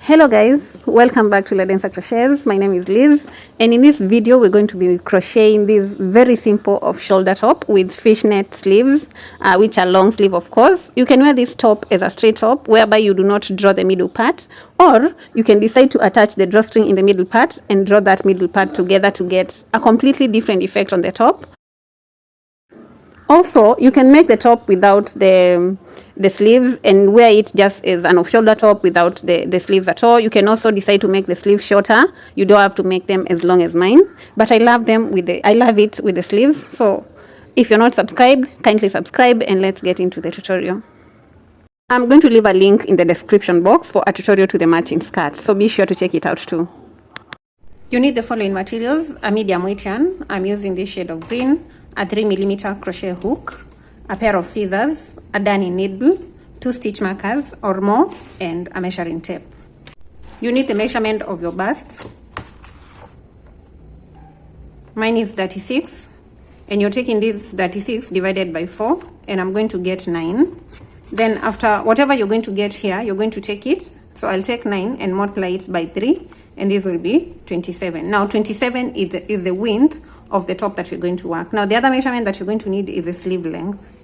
Hello guys, welcome back to ladensercrotchets. My name is Liz, and in this video we're going to be crocheting this very simple off-shoulder top with fishnet sleeves, which are long sleeve of course. You can wear this top as a straight top whereby you do not draw the middle part, or you can decide to attach the drawstring in the middle part and draw that middle part together to get a completely different effect on the top. Also, you can make the top without the sleeves and wear it just as an off-shoulder top without the sleeves at all. You can also decide to make the sleeves shorter. You don't have to make them as long as mine, but I love it with the sleeves. So if you're not subscribed, kindly subscribe and let's get into the tutorial. I'm going to leave a link in the description box for a tutorial to the matching skirt, so be sure to check it out too. You need the following materials: a medium weight yarn, I'm using this shade of green, a 3mm crochet hook, a pair of scissors, a darning needle, 2 stitch markers or more, and a measuring tape. You need the measurement of your bust. Mine is 36, and you're taking this 36 divided by 4, and I'm going to get 9. Then after whatever you're going to get here, you're going to take it. So I'll take 9 and multiply it by 3, and this will be 27. Now 27 is the width of the top that we're going to work. Now the other measurement that you're going to need is the sleeve length,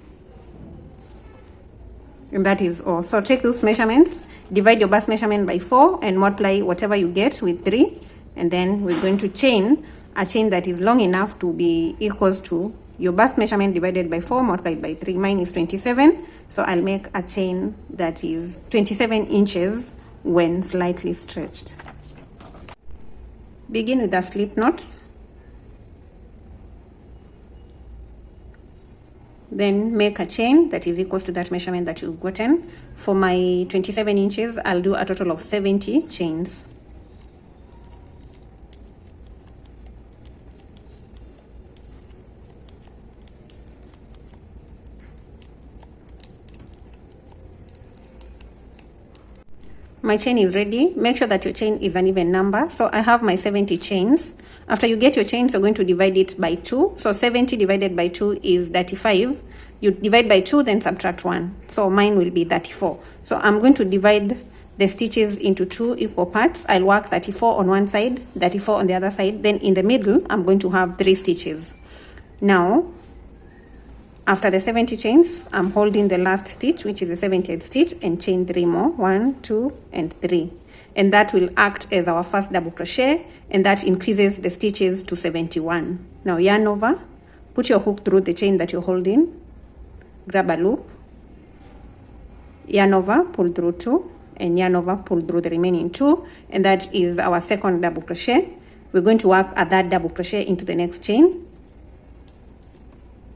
and that is all. So take those measurements, divide your bust measurement by 4 and multiply whatever you get with 3, and then we're going to chain a chain that is long enough to be equals to your bust measurement divided by 4 multiplied by 3. Mine is 27, so I'll make a chain that is 27 inches when slightly stretched. Begin with a slip knot. Then make a chain that is equals to that measurement that you've gotten. For my 27 inches, I'll do a total of 70 chains. My chain is ready. Make sure that your chain is an even number. So I have my 70 chains. After you get your chains, you're going to divide it by 2. So 70 divided by 2 is 35. You divide by 2, then subtract 1. So mine will be 34. So I'm going to divide the stitches into 2 equal parts. I'll work 34 on one side, 34 on the other side. Then in the middle, I'm going to have 3 stitches. Now, after the 70 chains, I'm holding the last stitch, which is the 70th stitch, and chain 3 more. 1, 2, and 3. And that will act as our first double crochet, and that increases the stitches to 71. Now yarn over, put your hook through the chain that you're holding, grab a loop, yarn over, pull through 2, and yarn over, pull through the remaining 2, and that is our second double crochet. We're going to work a third double crochet into the next chain,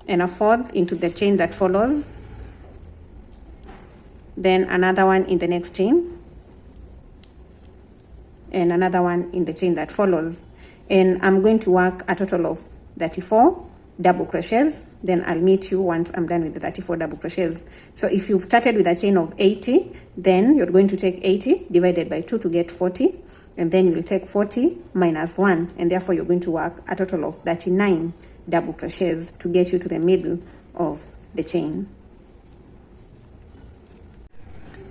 and a fourth into the chain that follows, then another one in the next chain, and another one in the chain that follows. And I'm going to work a total of 34 double crochets. Then I'll meet you once I'm done with the 34 double crochets. So if you've started with a chain of 80, then you're going to take 80 divided by 2 to get 40, and then you'll take 40 minus 1, and therefore you're going to work a total of 39 double crochets to get you to the middle of the chain.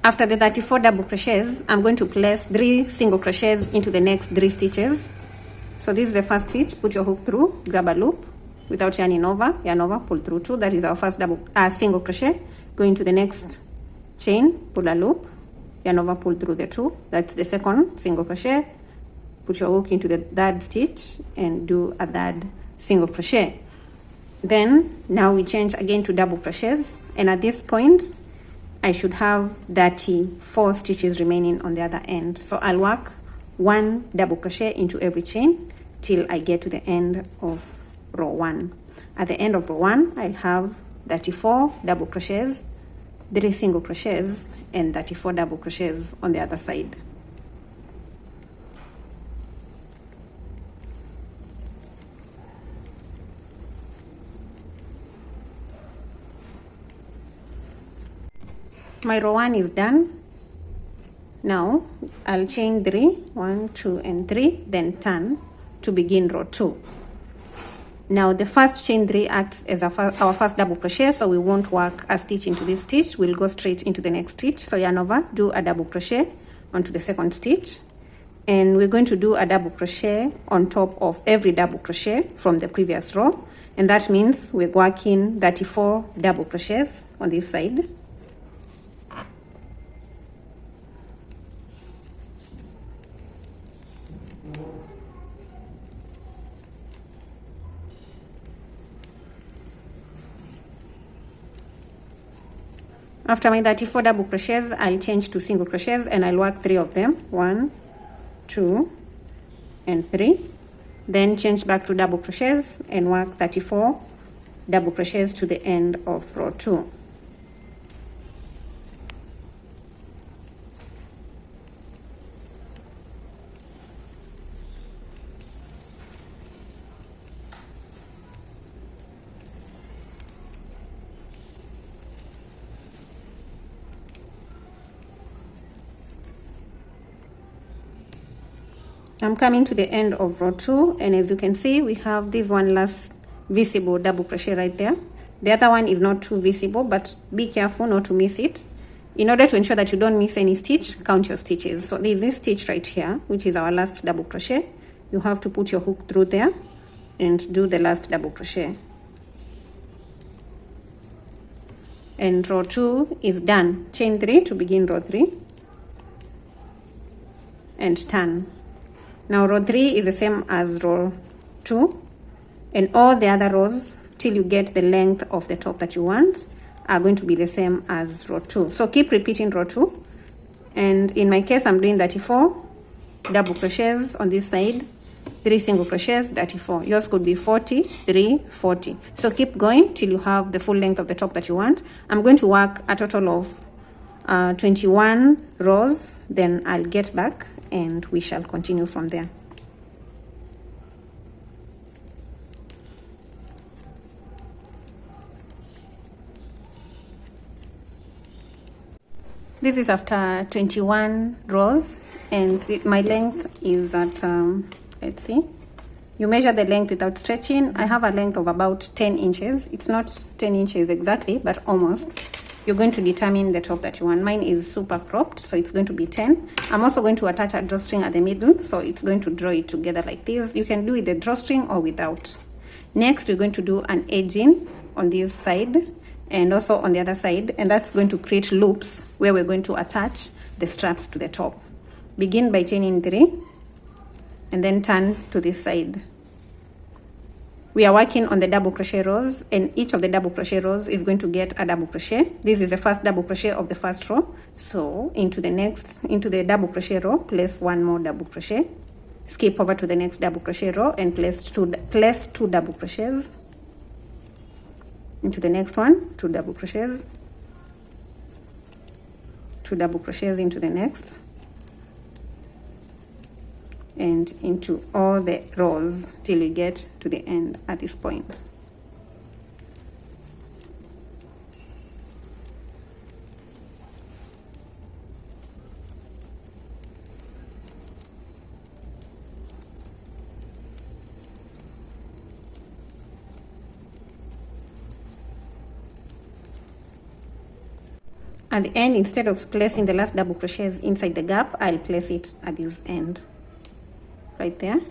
After the 34 double crochets, I'm going to place 3 single crochets into the next 3 stitches. So this is the first stitch. Put your hook through, grab a loop without yarn over, pull through 2. That is our first single crochet. Go into the next chain, pull a loop, yarn over, pull through the 2. That's the second single crochet. Put your hook into the third stitch and do a third single crochet. Then now we change again to double crochets, and at this point I should have 34 stitches remaining on the other end. So I'll work 1 double crochet into every chain till I get to the end of row 1. At the end of row 1, I'll have 34 double crochets, 3 single crochets, and 34 double crochets on the other side. My row 1 is done. Now I'll chain 3, 1, 2, and 3, then turn to begin row 2. Now the first chain 3 acts as our first double crochet, so we won't work a stitch into this stitch. We'll go straight into the next stitch. So yarn over, do a double crochet, onto the second stitch, and we're going to do a double crochet on top of every double crochet from the previous row, and that means we're working 34 double crochets on this side. After my 34 double crochets, I'll change to single crochets and I'll work 3 of them. 1, 2, and 3. Then change back to double crochets and work 34 double crochets to the end of row 2. I'm coming to the end of row 2, and as you can see, we have this one last visible double crochet right there. The other one is not too visible, but be careful not to miss it. In order to ensure that you don't miss any stitch, count your stitches. So there's this stitch right here, which is our last double crochet. You have to put your hook through there and do the last double crochet. And row 2 is done. Chain 3 to begin row 3 and turn. Now row 3 is the same as row 2, and all the other rows till you get the length of the top that you want are going to be the same as row 2. So keep repeating row 2, and in my case I'm doing 34 double crochets on this side, 3 single crochets, 34. Yours could be 40, 3, 40. So keep going till you have the full length of the top that you want. I'm going to work a total of 21 rows, then I'll get back and we shall continue from there. This is after 21 rows, and my length is at, let's see, you measure the length without stretching. I have a length of about 10 inches. It's not 10 inches exactly, but almost. You're going to determine the top that you want. Mine is super cropped, so it's going to be 10. I'm also going to attach a drawstring at the middle, so it's going to draw it together like this. You can do with the drawstring or without. Next, we're going to do an edging on this side and also on the other side, and that's going to create loops where we're going to attach the straps to the top. Begin by chaining 3 and then turn to this side. We are working on the double crochet rows, and each of the double crochet rows is going to get a double crochet. This is the first double crochet of the first row. So into the double crochet row, place 1 more double crochet. Skip over to the next double crochet row and place two double crochets. Into the next one, 2 double crochets. 2 double crochets into the next. And into all the rows till we get to the end at this point. At the end, instead of placing the last double crochets inside the gap, I'll place it at this end. Right there.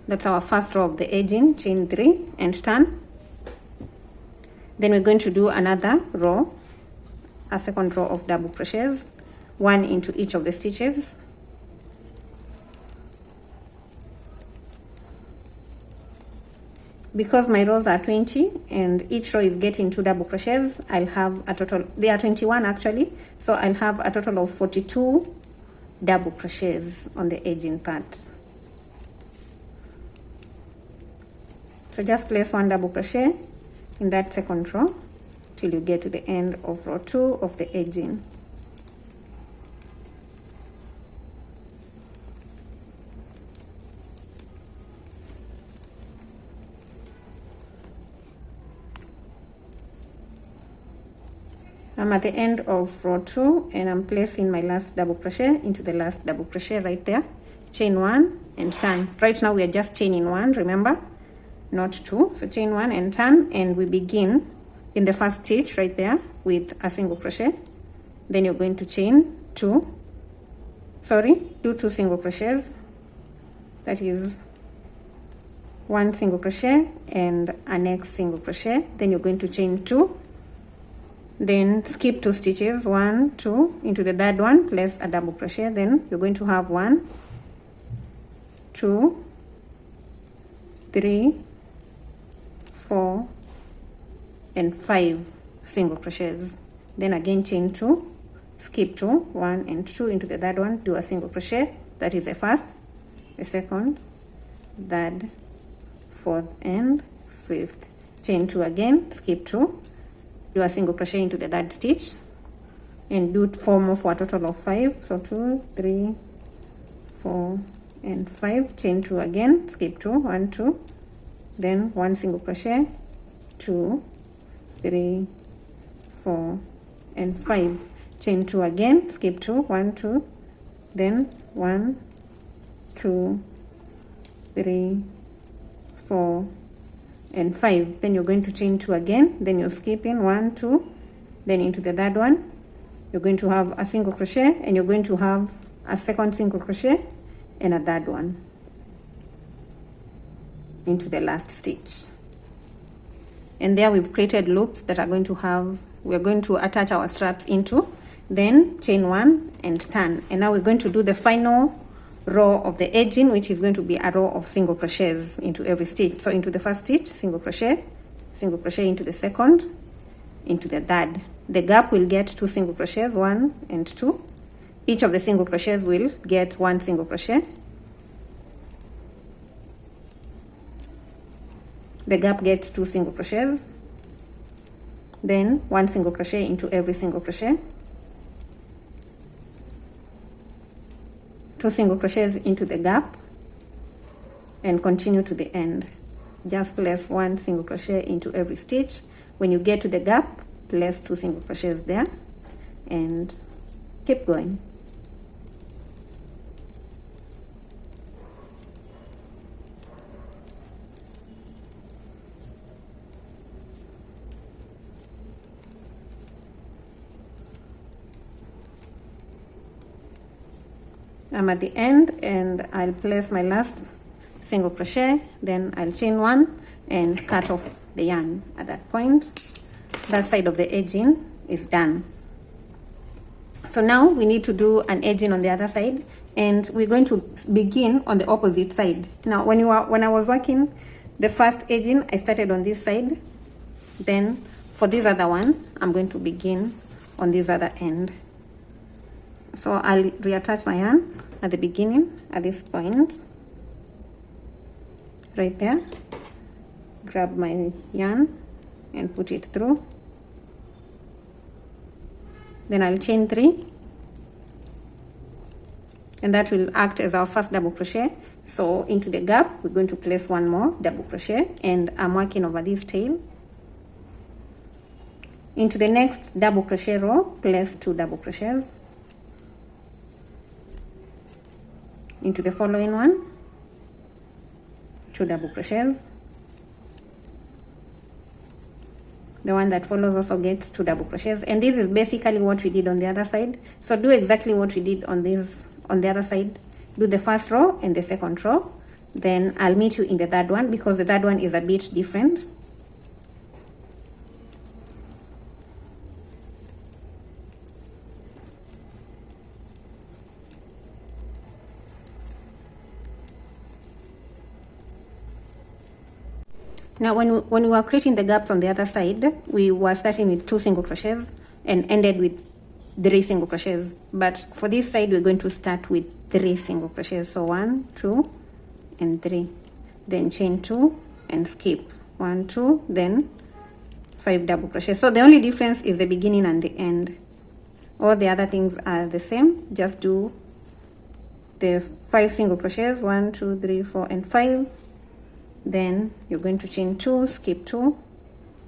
That's our first row of the edging. Chain 3 and turn. Then we're going to do another row, a second row of double crochets, 1 into each of the stitches. Because my rows are 20 and each row is getting 2 double crochets, I'll have a total, they are 21 actually, so I'll have a total of 42 double crochets on the edging part. So just place 1 double crochet in that second row till you get to the end of row 2 of the edging. I'm at the end of row 2 and I'm placing my last double crochet into the last double crochet right there. Chain 1 and turn. Right now we are just chaining 1, remember, not 2. So chain 1 and turn, and we begin in the first stitch right there with a single crochet. then you're going to chain do 2 single crochets, that is 1 single crochet and a next single crochet, then you're going to chain 2, then skip 2 stitches, 1 2 into the third one, place a double crochet, then you're going to have 1 2 3 4 and 5 single crochets, then again chain 2, skip 2, 1 and 2 into the third one, do a single crochet, that is the first, the second, third, fourth and fifth, chain 2 again, skip 2, do a single crochet into the third stitch and do 4 more for a total of 5, so 2 3 4 and 5, chain 2 again, skip 2, 1 2, then 1 single crochet, 2 3 4 and 5, chain 2 again, skip 2, 1 2, then 1 2 3 4 and 5, then you're going to chain 2 again, then you're skipping 1 2, then into the third one you're going to have a single crochet and you're going to have a second single crochet and a third one into the last stitch. And there we've created loops that are going to have, we're going to attach our straps into, then chain 1 and turn. And now we're going to do the final row of the edging, which is going to be a row of single crochets into every stitch. So into the first stitch, single crochet into the second, into the third. The gap will get 2 single crochets, 1 and 2. Each of the single crochets will get 1 single crochet. The gap gets 2 single crochets, then 1 single crochet into every single crochet, 2 single crochets into the gap, and continue to the end. Just place 1 single crochet into every stitch. When you get to the gap, place 2 single crochets there and keep going. I'm at the end and I'll place my last single crochet, then I'll chain 1 and cut off the yarn. At that point, that side of the edging is done. So now we need to do an edging on the other side, and we're going to begin on the opposite side. Now when I was working the first edging, I started on this side, then for this other one I'm going to begin on this other end. So I'll reattach my yarn at the beginning at this point right there, grab my yarn and put it through, then I'll chain 3 and that will act as our first double crochet. So into the gap we're going to place 1 more double crochet, and I'm working over this tail. Into the next double crochet row, place 2 double crochets. Into the following one, 2 double crochets. The one that follows also gets 2 double crochets, and this is basically what we did on the other side. So do exactly what we did on the other side. Do the first row and the second row, then I'll meet you in the third one because the third one is a bit different. Now when we were creating the gaps on the other side, we were starting with 2 single crochets and ended with 3 single crochets, but for this side we're going to start with 3 single crochets. So 1 2 and 3, then chain 2 and skip 1 2, then 5 double crochets. So the only difference is the beginning and the end. All the other things are the same. Just do the 5 single crochets, 1 2 3 4 and 5. Then you're going to chain 2, skip 2,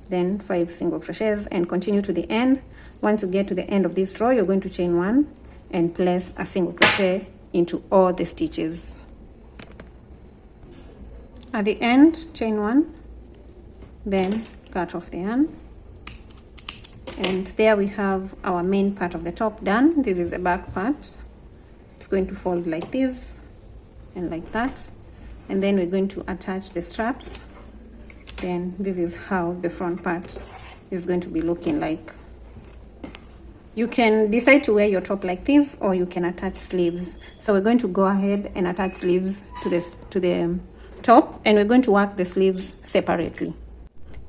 then 5 single crochets and continue to the end. Once you get to the end of this row, you're going to chain 1 and place a single crochet into all the stitches. At the end, chain 1, then cut off the yarn. And there we have our main part of the top done. This is the back part. It's going to fold like this and like that, and then we're going to attach the straps. Then this is how the front part is going to be looking like. You can decide to wear your top like this, or you can attach sleeves. So we're going to go ahead and attach sleeves to the top, and we're going to work the sleeves separately.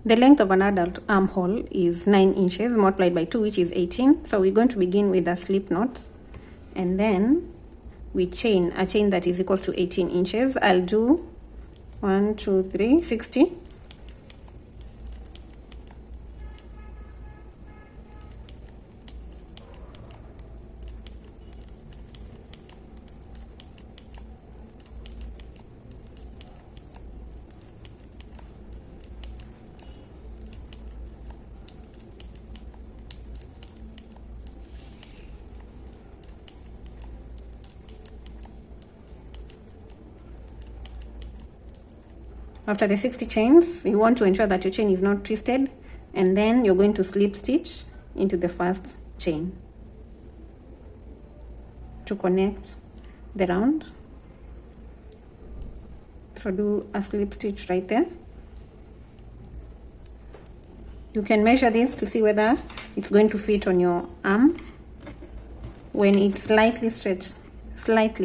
The length of an adult armhole is 9 inches multiplied by 2, which is 18. So we're going to begin with a slip knot, and then we chain a chain that is equals to 18 inches. I'll do 1, 2, 3, 60. After the 60 chains, you want to ensure that your chain is not twisted, and then you're going to slip stitch into the first chain to connect the round. So do a slip stitch right there. You can measure this to see whether it's going to fit on your arm. When it's slightly stretched,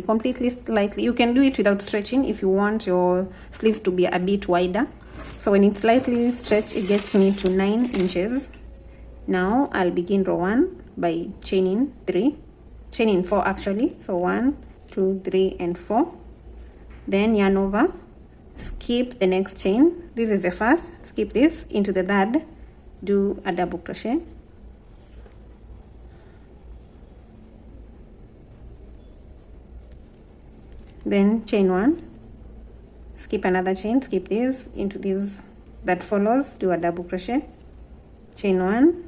completely slightly, you can do it without stretching if you want your sleeves to be a bit wider. So when it's slightly stretched, it gets me to 9 inches. Now I'll begin row 1 by chaining 4 actually. So 1, 2, 3 and 4. Then yarn over, skip the next chain. This is the first, skip this into the third, do a double crochet. Then chain 1, skip another chain, skip this into this that follows, do a double crochet, chain 1,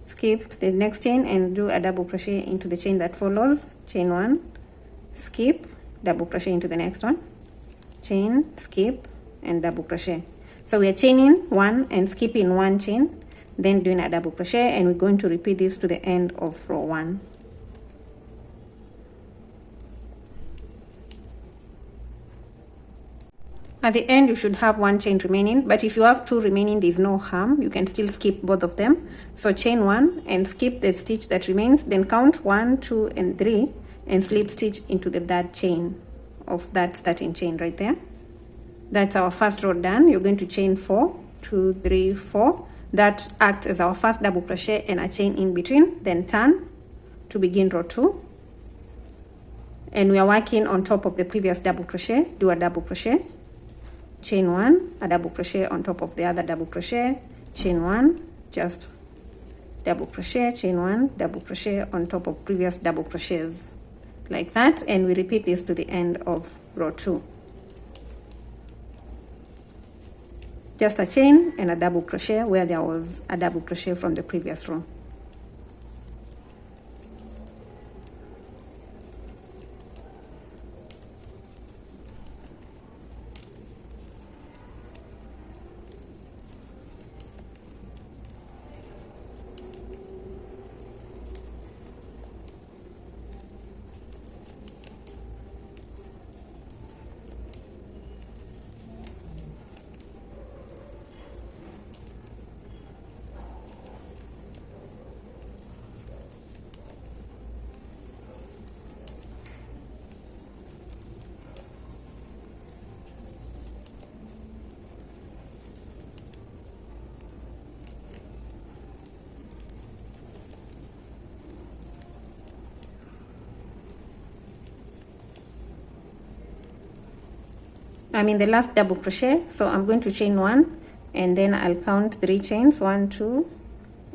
skip the next chain and do a double crochet into the chain that follows, chain 1, skip, double crochet into the next one, chain, skip and double crochet. So we are chaining 1 and skipping 1 chain, then doing a double crochet, and we're going to repeat this to the end of row 1. At the end, you should have 1 chain remaining, but if you have 2 remaining, there is no harm. You can still skip both of them. So chain 1 and skip the stitch that remains, then count 1, 2 and 3 and slip stitch into the third chain of that starting chain right there. That's our first row done. You're going to chain 4, 2, 3, 4. That acts as our first double crochet and a chain in between. Then turn to begin row 2. And we are working on top of the previous double crochet. Do a double crochet, chain 1, a double crochet on top of the other double crochet, chain 1, just double crochet, chain 1, double crochet on top of previous double crochets, like that. And we repeat this to the end of row 2. Just a chain and a double crochet where there was a double crochet from the previous row. I'm in the last double crochet, so I'm going to chain 1 and then I'll count 3 chains, 1, 2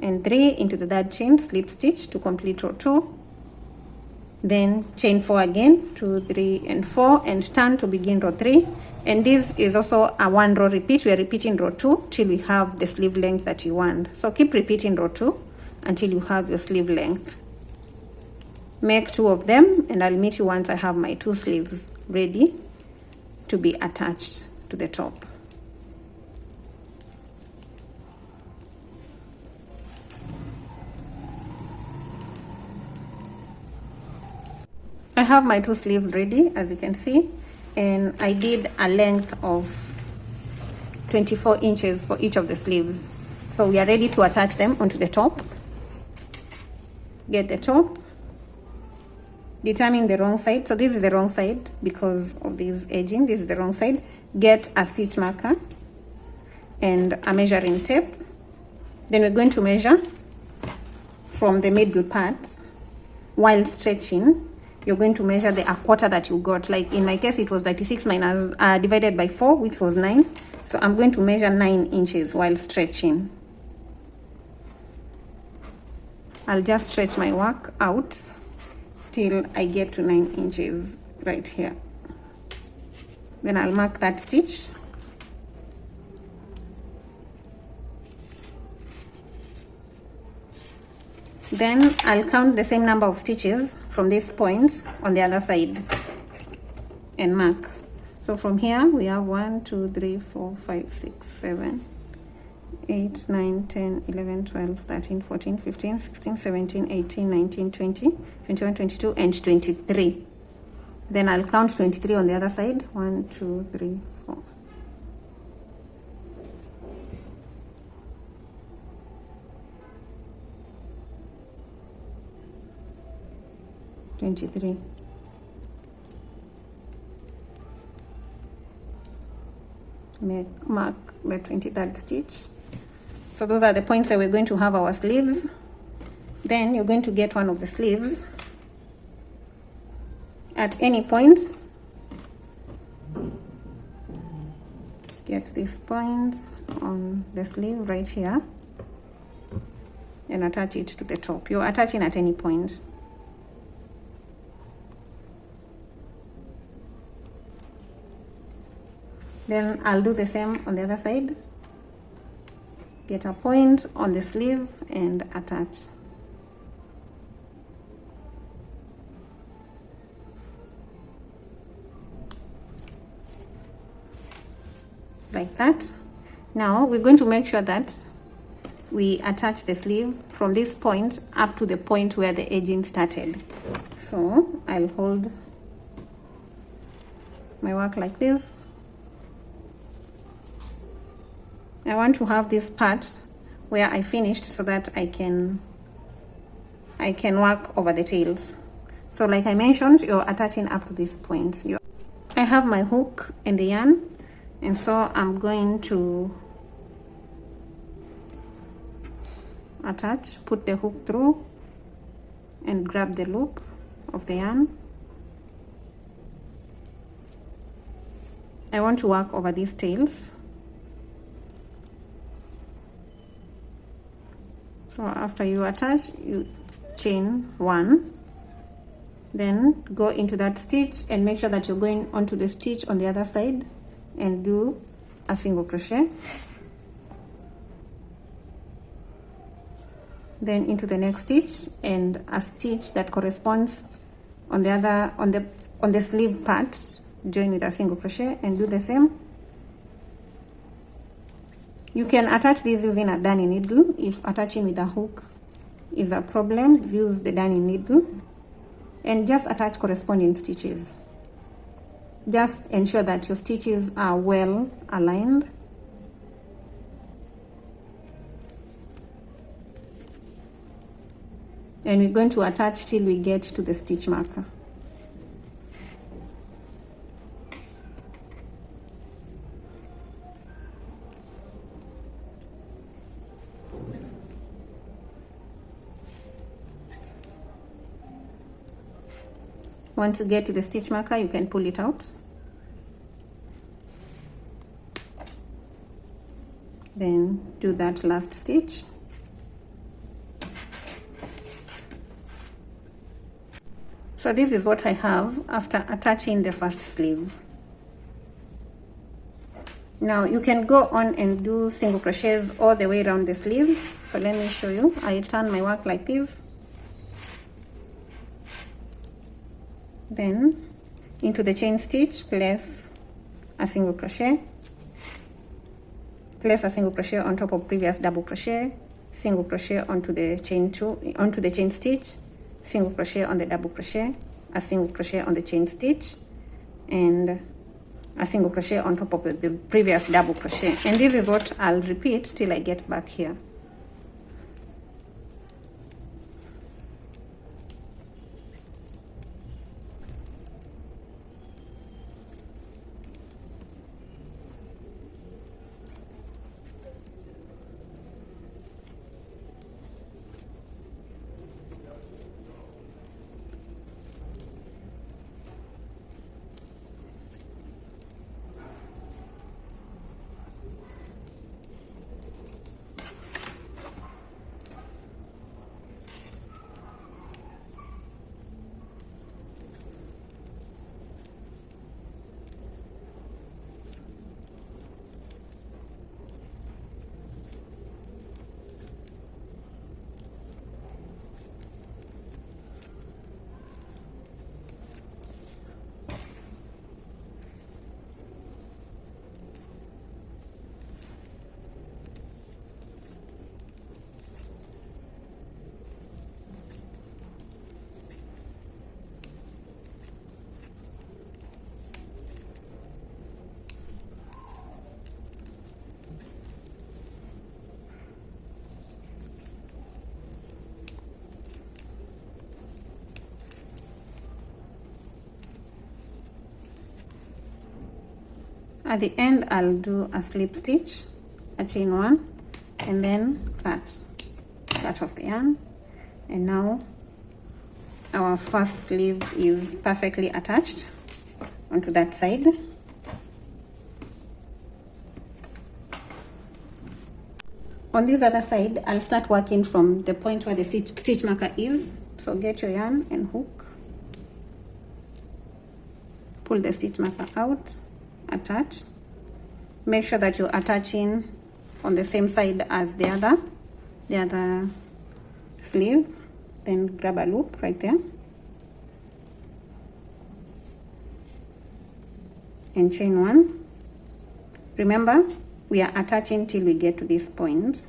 and 3 into the third chain, slip stitch to complete row 2, then chain 4 again, 2, 3 and 4, and turn to begin row 3. And this is also a 1 row repeat. We are repeating row 2 till we have the sleeve length that you want. So keep repeating row 2 until you have your sleeve length. Make 2 of them and I'll meet you once I have my 2 sleeves ready to be attached to the top. have my 2 sleeves ready, as you can see, and I did a length of 24 inches for each of the sleeves. So we are ready to attach them onto the top. Get the top, determine the wrong side. So this is the wrong side because of this edging. This is the wrong side. Get a stitch marker and a measuring tape. Then we're going to measure from the middle part. While stretching, you're going to measure the a quarter that you got. Like in my case, it was 36 minus divided by 4, which was 9. So I'm going to measure 9 inches while stretching. I'll just stretch my work out till I get to 9 inches right here. Then I'll mark that stitch. Then I'll count the same number of stitches from this point on the other side and mark. So from here we have 1, 2, 3, 4, 5, 6, 7, 8, 9, 10, 11, 12, 13, 14, 15, 16, 17, 18, 19, 20, 21, 22, and 23. Then I'll count 23 on the other side. 1, 2, 3, 4. Mark the 23rd stitch. So those are the points that we're going to have our sleeves. Then you're going to get one of the sleeves at any point. Get this point on the sleeve right here and attach it to the top. You're attaching at any point. Then I'll do the same on the other side. Get a point on the sleeve and attach. Like that. Now we're going to make sure that we attach the sleeve from this point up to the point where the edging started. So I'll hold my work like this. I want to have this part where I finished so that I can work over the tails. So like I mentioned, you're attaching up to this point. I have my hook and the yarn, and so I'm going to attach, put the hook through and grab the loop of the yarn. I want to work over these tails. So after you attach, you chain 1, then go into that stitch and make sure that you're going onto the stitch on the other side and do a single crochet. Then into the next stitch and a stitch that corresponds on the other on the sleeve part, join with a single crochet and do the same. You can attach these using a darning needle. If attaching with a hook is a problem, use the darning needle and just attach corresponding stitches. Just ensure that your stitches are well aligned. And we're going to attach till we get to the stitch marker. Once you get to the stitch marker, you can pull it out. Then do that last stitch. So this is what I have after attaching the first sleeve. Now you can go on and do single crochets all the way around the sleeve. So let me show you. I turn my work like this. Then into the chain stitch, place a single crochet. Place a single crochet on top of previous double crochet, single crochet onto the chain stitch, single crochet on the double crochet, a single crochet on the chain stitch and a single crochet on top of the previous double crochet, and this is what I'll repeat till I get back here. At the end, I'll do a slip stitch, a chain 1, and then cut off the yarn. And now our first sleeve is perfectly attached onto that side. On this other side, I'll start working from the point where the stitch marker is. So get your yarn and hook, pull the stitch marker out, attach. Make sure that you're attaching on the same side as the other sleeve. Then grab a loop right there and chain 1. Remember, we are attaching till we get to this point.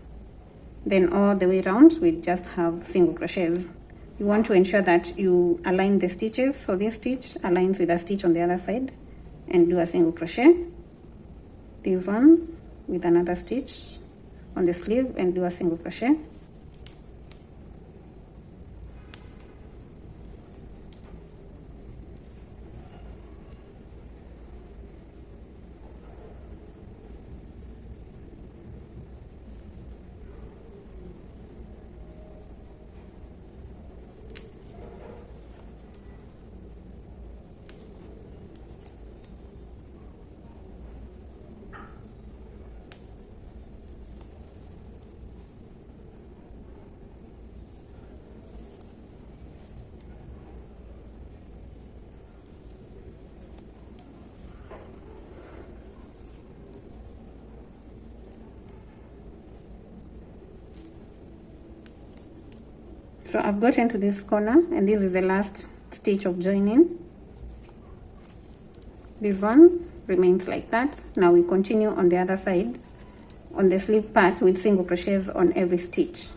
Then all the way around we just have single crochets. You want to ensure that you align the stitches, so this stitch aligns with a stitch on the other side, and do a single crochet. This one with another stitch on the sleeve and do a single crochet. So I've gotten to this corner, and this is the last stitch of joining. This one remains like that. Now we continue on the other side on the sleeve part with single crochets on every stitch.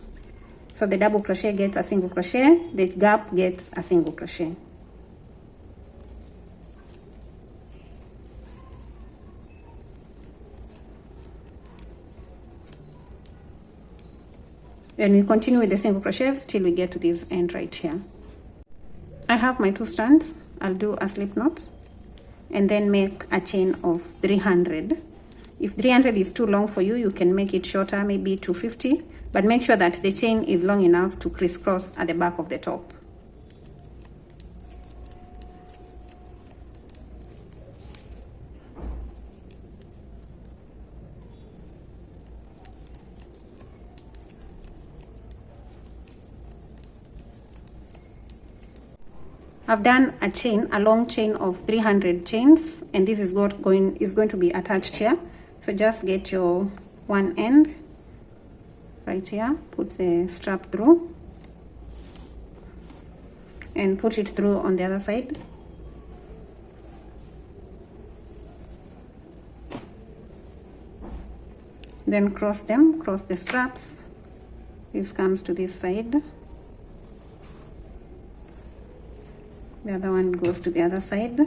So the double crochet gets a single crochet, the gap gets a single crochet. Then we continue with the single crochets till we get to this end right here. I have my 2 strands. I'll do a slip knot and then make a chain of 300. If 300 is too long for you, you can make it shorter, maybe 250, but make sure that the chain is long enough to crisscross at the back of the top. I've done a long chain of 300 chains, and this is going to be attached here. So just get your one end right here, put the strap through, and put it through on the other side. Then cross the straps. This comes to this side. The other one goes to the other side.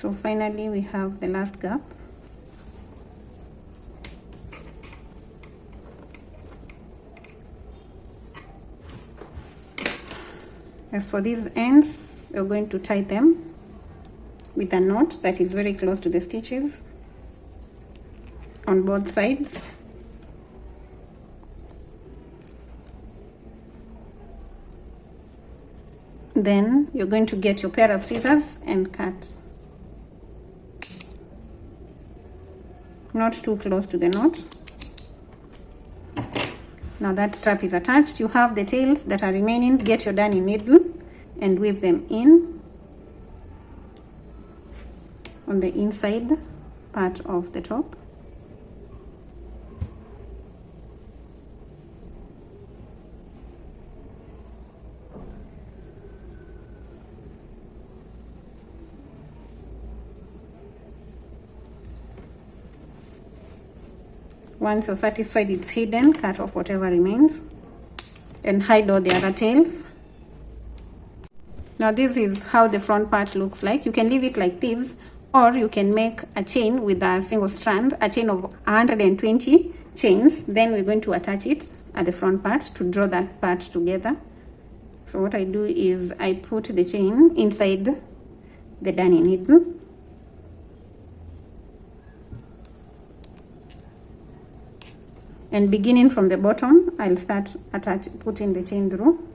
So finally we have the last gap. As for these ends, we're going to tie them with a knot that is very close to the stitches on both sides. Then you're going to get your pair of scissors and cut. Not too close to the knot. Now that strap is attached. You have the tails that are remaining. Get your darning needle and weave them in on the inside part of the top. Once you're satisfied it's hidden, cut off whatever remains and hide all the other tails. Now this is how the front part looks like. You can leave it like this, or you can make a chain with a single strand, a chain of 120 chains. Then we're going to attach it at the front part to draw that part together. So what I do is I put the chain inside the darning needle. And beginning from the bottom, I'll start putting the chain through.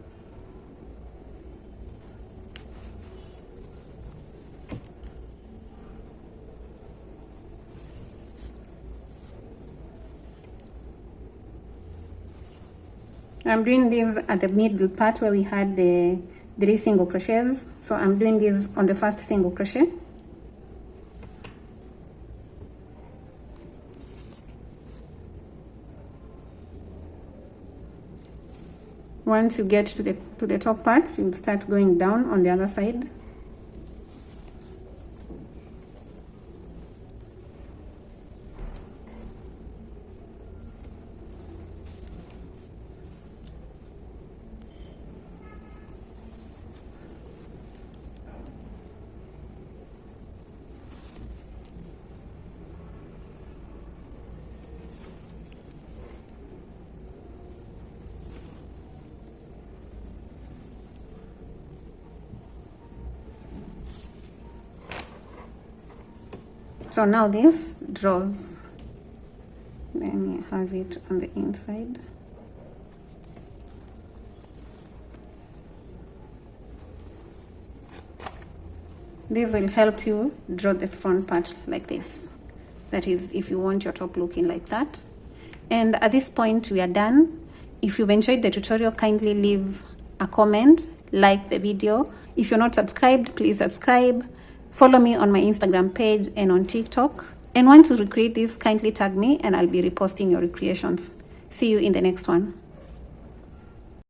I'm doing this at the middle part where we had the 3 single crochets. So I'm doing this on the first single crochet. Once you get to the top part, you'll start going down on the other side. So now this draws. Let me have it on the inside. This will help you draw the front part like this. That is, if you want your top looking like that. And at this point we are done. If you've enjoyed the tutorial, kindly leave a comment, like the video. If you're not subscribed, please subscribe. Follow me on my Instagram page and on TikTok. And once you recreate this, kindly tag me and I'll be reposting your recreations. See you in the next one.